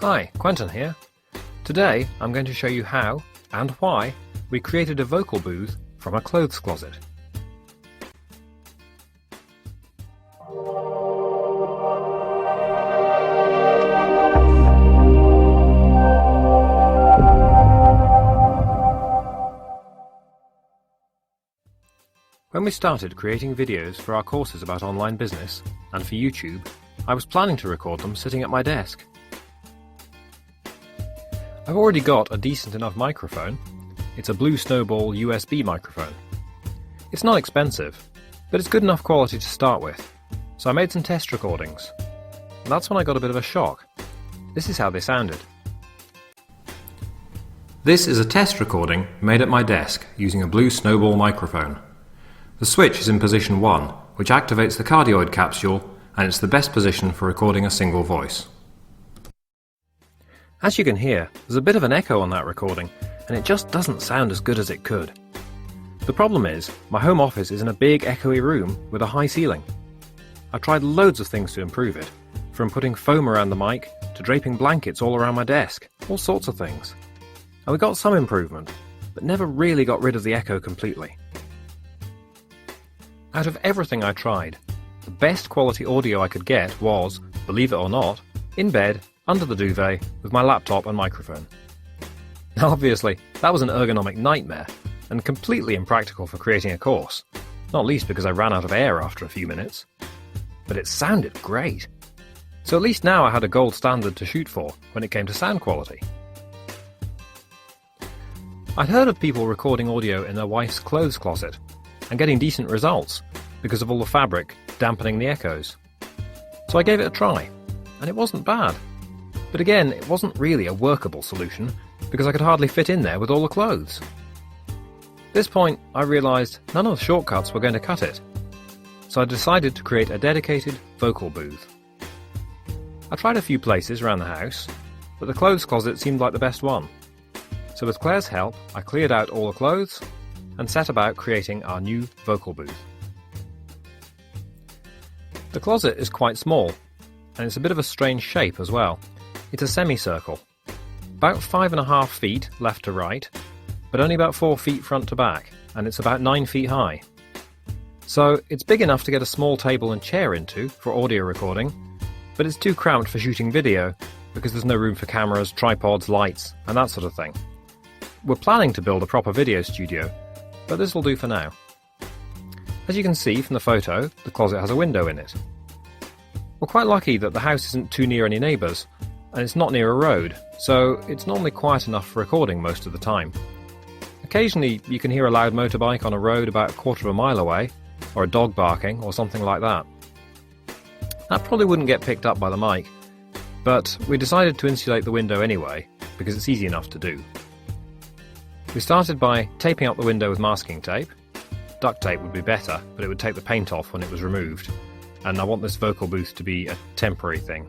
Hi, Quentin here. Today I'm going to show you how and why we created a vocal booth from a clothes closet. When we started creating videos for our courses about online business and for YouTube, I was planning to record them sitting at my desk. I've already got a decent enough microphone. It's a Blue Snowball USB microphone. It's not expensive, but it's good enough quality to start with, so I made some test recordings. And that's when I got a bit of a shock. This is how they sounded. This is a test recording made at my desk using a Blue Snowball microphone. The switch is in position 1, which activates the cardioid capsule, and it's the best position for recording a single voice. As you can hear, there's a bit of an echo on that recording, and it just doesn't sound as good as it could. The problem is, my home office is in a big echoey room with a high ceiling. I've tried loads of things to improve it, from putting foam around the mic to draping blankets all around my desk, all sorts of things. And we got some improvement, but never really got rid of the echo completely. Out of everything I tried, the best quality audio I could get was, believe it or not, in bed, under the duvet, with my laptop and microphone. Now obviously, that was an ergonomic nightmare, and completely impractical for creating a course, not least because I ran out of air after a few minutes. But it sounded great. So at least now I had a gold standard to shoot for when it came to sound quality. I'd heard of people recording audio in their wife's clothes closet, and getting decent results, because of all the fabric dampening the echoes. So I gave it a try, and it wasn't bad. But again, it wasn't really a workable solution, because I could hardly fit in there with all the clothes. At this point, I realised none of the shortcuts were going to cut it. So I decided to create a dedicated vocal booth. I tried a few places around the house, but the clothes closet seemed like the best one. So with Claire's help, I cleared out all the clothes and set about creating our new vocal booth. The closet is quite small, and it's a bit of a strange shape as well. It's a semicircle, about 5.5 feet left to right, but only about 4 feet front to back, and it's about 9 feet high. So it's big enough to get a small table and chair into for audio recording, but it's too cramped for shooting video because there's no room for cameras, tripods, lights, and that sort of thing. We're planning to build a proper video studio, but this will do for now. As you can see from the photo, the closet has a window in it. We're quite lucky that the house isn't too near any neighbours, and it's not near a road, so it's normally quiet enough for recording most of the time. Occasionally you can hear a loud motorbike on a road about 1/4 mile away, or a dog barking, or something like that. That probably wouldn't get picked up by the mic, but we decided to insulate the window anyway, because it's easy enough to do. We started by taping up the window with masking tape. Duct tape would be better, but it would take the paint off when it was removed, and I want this vocal booth to be a temporary thing.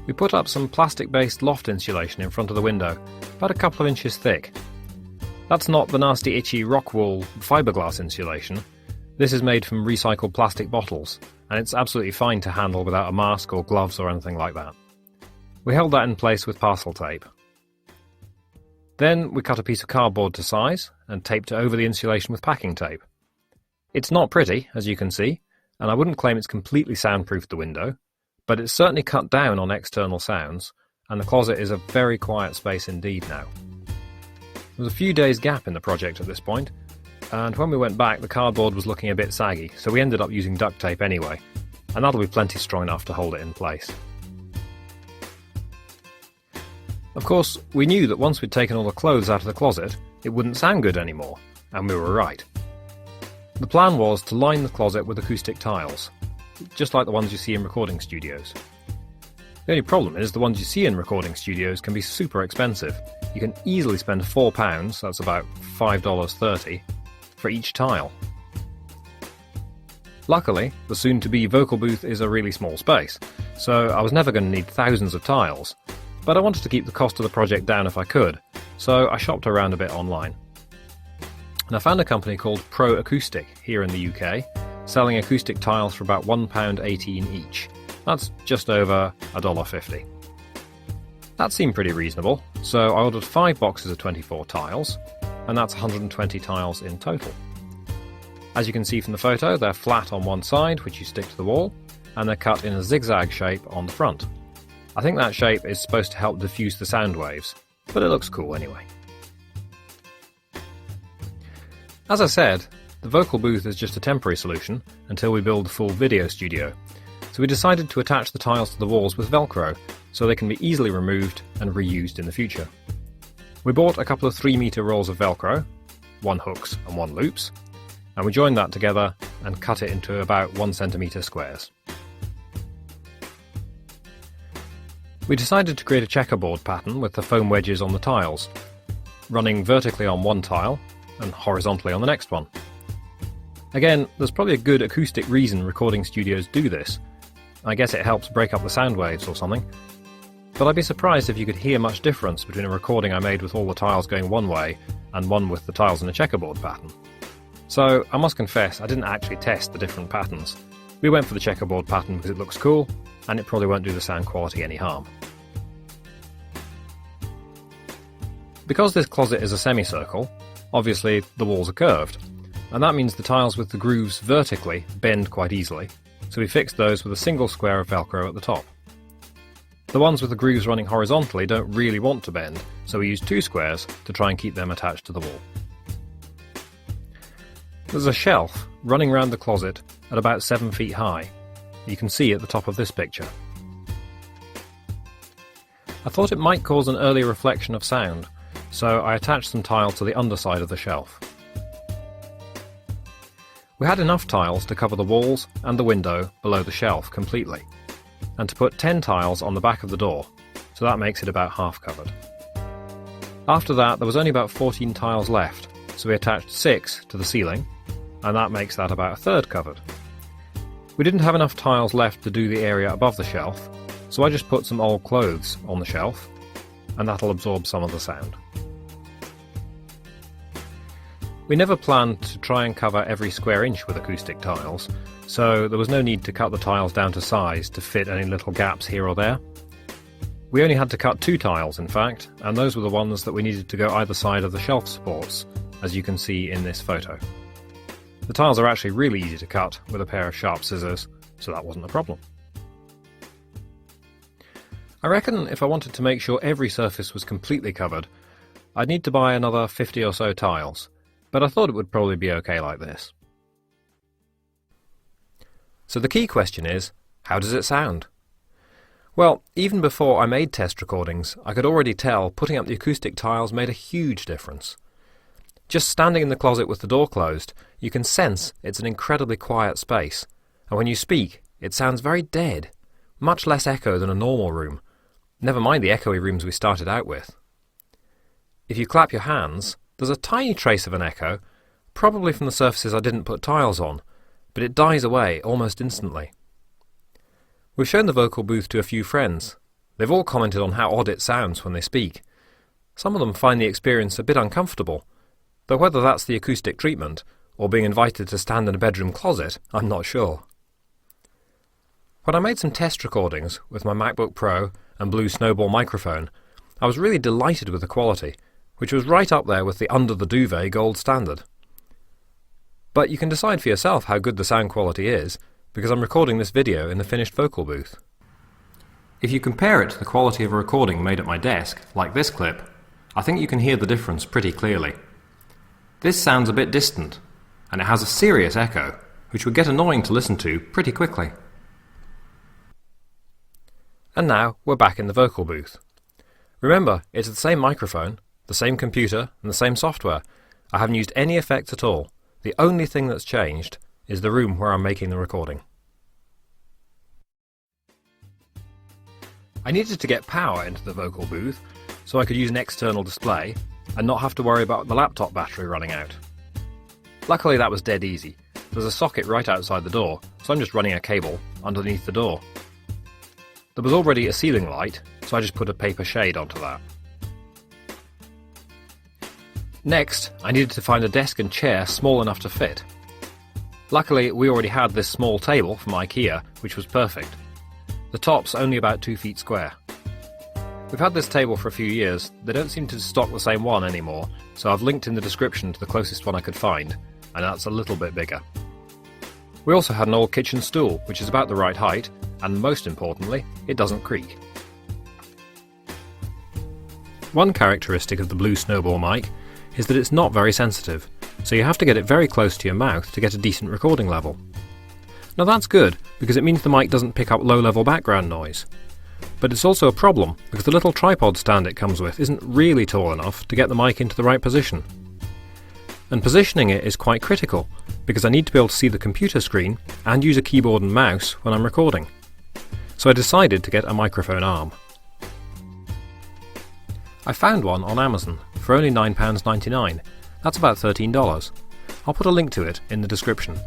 We put up some plastic-based loft insulation in front of the window, about a couple of inches thick. That's not the nasty itchy rock wool fiberglass insulation. This is made from recycled plastic bottles, and it's absolutely fine to handle without a mask or gloves or anything like that. We held that in place with parcel tape. Then we cut a piece of cardboard to size and taped it over the insulation with packing tape. It's not pretty, as you can see, and I wouldn't claim it's completely soundproofed the window, but it's certainly cut down on external sounds, and the closet is a very quiet space indeed now. There was a few days gap in the project at this point, and when we went back the cardboard was looking a bit saggy, so we ended up using duct tape anyway, and that'll be plenty strong enough to hold it in place. Of course, we knew that once we'd taken all the clothes out of the closet, it wouldn't sound good anymore, and we were right. The plan was to line the closet with acoustic tiles, just like the ones you see in recording studios. The only problem is the ones you see in recording studios can be super expensive. You can easily spend £4, that's about $5.30, for each tile. Luckily, the soon-to-be vocal booth is a really small space, so I was never going to need thousands of tiles, but I wanted to keep the cost of the project down if I could, so I shopped around a bit online. And I found a company called Pro Acoustic here in the UK, selling acoustic tiles for about £1.18 each, That's just over $1.50. That seemed pretty reasonable, so I ordered 5 boxes of 24 tiles, and that's 120 tiles in total. As you can see from the photo, they're flat on one side, which you stick to the wall, and they're cut in a zigzag shape on the front. I think that shape is supposed to help diffuse the sound waves, but it looks cool anyway. As I said, the vocal booth is just a temporary solution until we build the full video studio, so we decided to attach the tiles to the walls with Velcro so they can be easily removed and reused in the future. We bought a couple of 3-metre rolls of Velcro, 1 hooks and 1 loops, and we joined that together and cut it into about 1 centimetre squares. We decided to create a checkerboard pattern with the foam wedges on the tiles, running vertically on one tile and horizontally on the next one. Again, there's probably a good acoustic reason recording studios do this. I guess it helps break up the sound waves or something. But I'd be surprised if you could hear much difference between a recording I made with all the tiles going one way and one with the tiles in a checkerboard pattern. So I must confess I didn't actually test the different patterns. We went for the checkerboard pattern because it looks cool and it probably won't do the sound quality any harm. Because this closet is a semicircle, obviously the walls are curved, and that means the tiles with the grooves vertically bend quite easily, so we fixed those with a single square of Velcro at the top. The ones with the grooves running horizontally don't really want to bend, so we used 2 squares to try and keep them attached to the wall. There's a shelf running around the closet at about 7 feet high. You can see at the top of this picture. I thought it might cause an early reflection of sound, so I attached some tile to the underside of the shelf. We had enough tiles to cover the walls and the window below the shelf completely, and to put 10 tiles on the back of the door, so that makes it about half covered. After that there was only about 14 tiles left, so we attached 6 to the ceiling, and that makes that about a third covered. We didn't have enough tiles left to do the area above the shelf, so I just put some old clothes on the shelf, and that'll absorb some of the sound. We never planned to try and cover every square inch with acoustic tiles, so there was no need to cut the tiles down to size to fit any little gaps here or there. We only had to cut 2 tiles in fact, and those were the ones that we needed to go either side of the shelf supports, as you can see in this photo. The tiles are actually really easy to cut with a pair of sharp scissors, so that wasn't a problem. I reckon if I wanted to make sure every surface was completely covered, I'd need to buy another 50 or so tiles, but I thought it would probably be okay like this. So the key question is, how does it sound? Well, even before I made test recordings, I could already tell putting up the acoustic tiles made a huge difference. Just standing in the closet with the door closed, you can sense it's an incredibly quiet space, and when you speak, it sounds very dead, much less echo than a normal room, never mind the echoey rooms we started out with. If you clap your hands, there's a tiny trace of an echo, probably from the surfaces I didn't put tiles on, but it dies away almost instantly. We've shown the vocal booth to a few friends. They've all commented on how odd it sounds when they speak. Some of them find the experience a bit uncomfortable, though whether that's the acoustic treatment or being invited to stand in a bedroom closet, I'm not sure. When I made some test recordings with my MacBook Pro and Blue Snowball microphone, I was really delighted with the quality, which was right up there with the under the duvet gold standard. But you can decide for yourself how good the sound quality is, because I'm recording this video in the finished vocal booth. If you compare it to the quality of a recording made at my desk, like this clip, I think you can hear the difference pretty clearly. This sounds a bit distant, and it has a serious echo, which would get annoying to listen to pretty quickly. And now we're back in the vocal booth. Remember, it's the same microphone, the same computer, and the same software. I haven't used any effects at all. The only thing that's changed is the room where I'm making the recording. I needed to get power into the vocal booth so I could use an external display and not have to worry about the laptop battery running out. Luckily that was dead easy. There's a socket right outside the door, so I'm just running a cable underneath the door. There was already a ceiling light, so I just put a paper shade onto that. Next, I needed to find a desk and chair small enough to fit. Luckily, we already had this small table from Ikea, which was perfect. The top's only about 2 feet square. We've had this table for a few years. They don't seem to stock the same one anymore, so I've linked in the description to the closest one I could find, and that's a little bit bigger. We also had an old kitchen stool, which is about the right height, and most importantly, it doesn't creak. One characteristic of the Blue Snowball mic is that it's not very sensitive, so you have to get it very close to your mouth to get a decent recording level. Now that's good, because it means the mic doesn't pick up low-level background noise. But it's also a problem, because the little tripod stand it comes with isn't really tall enough to get the mic into the right position. And positioning it is quite critical, because I need to be able to see the computer screen and use a keyboard and mouse when I'm recording. So I decided to get a microphone arm. I found one on Amazon for only £9.99. That's about $13. I'll put a link to it in the description.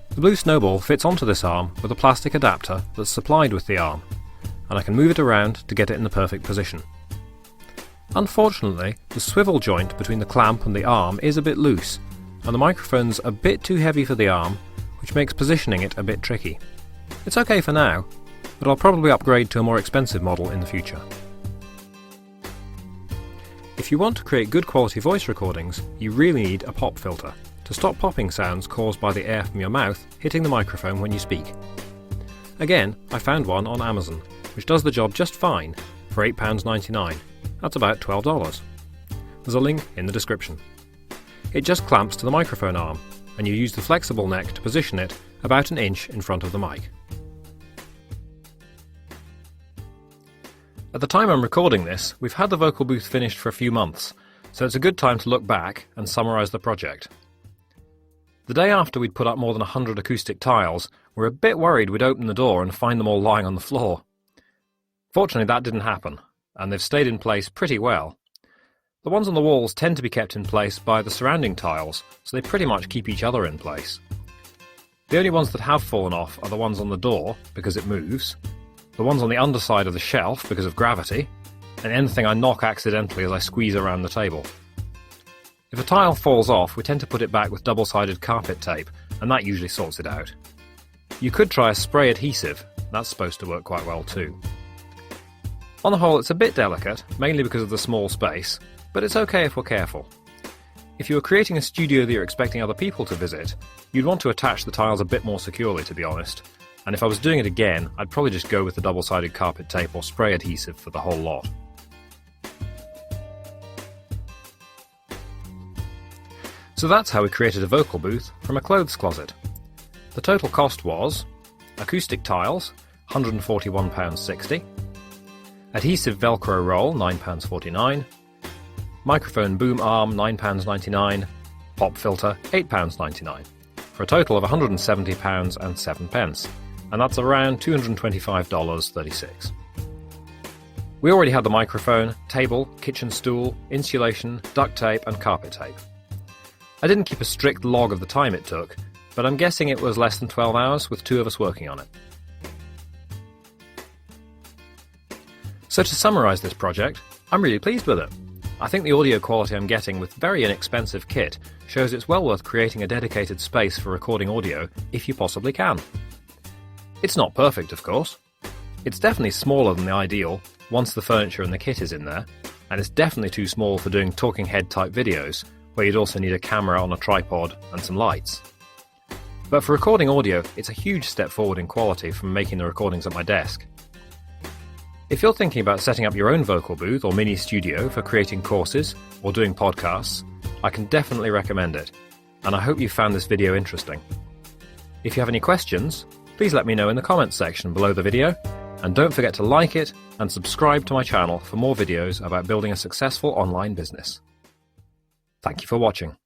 The Blue Snowball fits onto this arm with a plastic adapter that's supplied with the arm, and I can move it around to get it in the perfect position. Unfortunately, the swivel joint between the clamp and the arm is a bit loose, and the microphone's a bit too heavy for the arm, which makes positioning it a bit tricky. It's okay for now, but I'll probably upgrade to a more expensive model in the future. If you want to create good quality voice recordings, you really need a pop filter to stop popping sounds caused by the air from your mouth hitting the microphone when you speak. Again, I found one on Amazon, which does the job just fine for £8.99. That's about $12. There's a link in the description. It just clamps to the microphone arm, and you use the flexible neck to position it about an inch in front of the mic. At the time I'm recording this, we've had the vocal booth finished for a few months, so it's a good time to look back and summarise the project. The day after we'd put up more than 100 acoustic tiles, we were a bit worried we'd open the door and find them all lying on the floor. Fortunately that didn't happen, and they've stayed in place pretty well. The ones on the walls tend to be kept in place by the surrounding tiles, so they pretty much keep each other in place. The only ones that have fallen off are the ones on the door, because it moves, the ones on the underside of the shelf because of gravity, and anything I knock accidentally as I squeeze around the table. If a tile falls off, we tend to put it back with double-sided carpet tape, and that usually sorts it out. You could try a spray adhesive, that's supposed to work quite well too. On the whole, it's a bit delicate, mainly because of the small space, but it's okay if we're careful. If you were creating a studio that you're expecting other people to visit, you'd want to attach the tiles a bit more securely, to be honest, and if I was doing it again, I'd probably just go with the double-sided carpet tape or spray adhesive for the whole lot. So that's how we created a vocal booth from a clothes closet. The total cost was acoustic tiles, £141.60, adhesive Velcro roll, £9.49, microphone boom arm, £9.99, pop filter, £8.99, for a total of £170.07, and that's around $225.36. We already had the microphone, table, kitchen stool, insulation, duct tape and carpet tape. I didn't keep a strict log of the time it took, but I'm guessing it was less than 12 hours with 2 of us working on it. So to summarise this project, I'm really pleased with it. I think the audio quality I'm getting with very inexpensive kit shows it's well worth creating a dedicated space for recording audio if you possibly can. It's not perfect, of course. It's definitely smaller than the ideal once the furniture and the kit is in there, and it's definitely too small for doing talking head type videos, where you'd also need a camera on a tripod and some lights. But for recording audio, it's a huge step forward in quality from making the recordings at my desk. If you're thinking about setting up your own vocal booth or mini studio for creating courses or doing podcasts, I can definitely recommend it, and I hope you found this video interesting. If you have any questions, please let me know in the comments section below the video, and don't forget to like it and subscribe to my channel for more videos about building a successful online business. Thank you for watching.